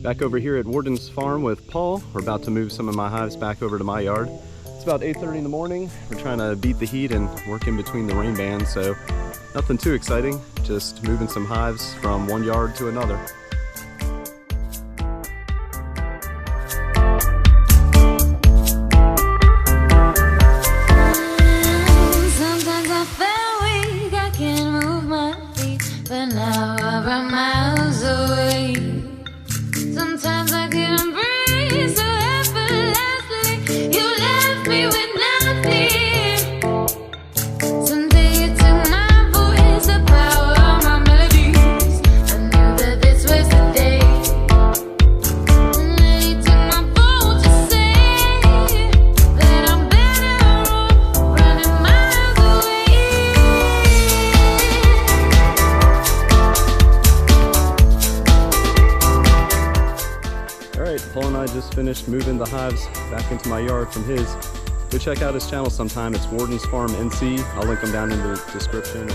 Back over here at Warden's farm with Paul. We're about to move some of my hives back over to my yard. It's about 8:30 in the morning. We're trying to beat the heat and work in between the rain bands, so nothing too exciting, just moving some hives from one yard to another. Sometimes I feel weak, I can't move my feet, but now I run miles away. Sometimes I can't breathe so effortlessly. You left me with nothing. Someday you took my voice, the power of my melodies. I knew that this was the day. And then you took my phone to say that I'm better off running miles away. Alright, Paul and I just finished moving the hives back into my yard from his. Go check out his channel sometime. It's Warden's Farm NC. I'll link them down in the description.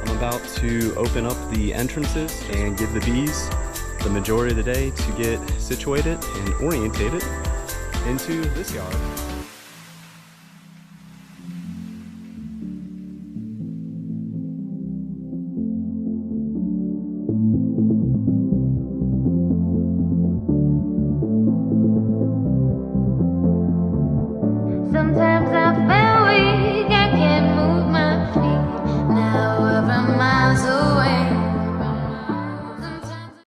I'm about to open up the entrances and give the bees the majority of the day to get situated and orientated into this yard.